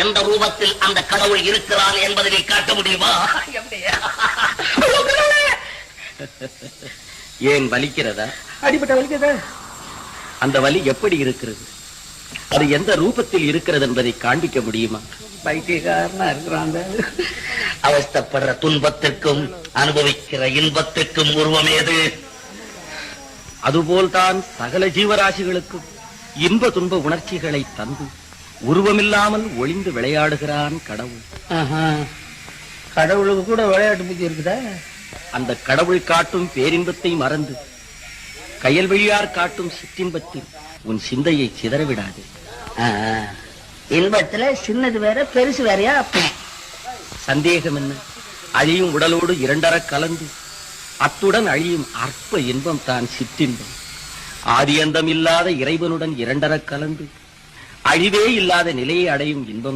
எந்த ரூபத்தில் அந்த கடவுள் இருக்கிறான் என்பதை நீ காட்ட முடியுமா? ஏன் வலிக்கிறதா? அடிபட்ட வலிக்கிறதா? அந்த வலி எப்படி இருக்கிறது, அது எந்த ரூபத்தில் இருக்கிறது என்பதை காண்பிக்க முடியுமா? பைத்தியக்காரனா இருக்கிறாங்க. அவஸ்தப்படுற துன்பத்திற்கும் அனுபவிக்கிற இன்பத்திற்கும் உருவம் ஏது? அதுபோல்தான் சகல ஜீவராசிகளுக்கும் இன்ப துன்ப உணர்ச்சிகளை தந்து உருவமில்லாமல் ஒளிந்து விளையாடுகிறான் கடவுள். கடவுளுக்கு கூட விளையாட்டு புத்தி இருக்குதா? அந்த கடவுள் காட்டும் பேரின்பத்தை மறந்து கயல்வெளியார் காட்டும் சிற்றின்பத்தில் உன் சிந்தையை சிதறவிடாது. இன்பத்துல சின்னது வேற பெருசு வேறையா? சந்தேகம் என்ன? அழியும் உடலோடு இரண்டர கலந்து அத்துடன் அழியும் அற்ப இன்பம் தான் சிற்றின்பம். ஆதியந்தம் இல்லாத இறைவனுடன் இரண்டர கலந்து அழிவே இல்லாத நிலையை அடையும் இன்பம்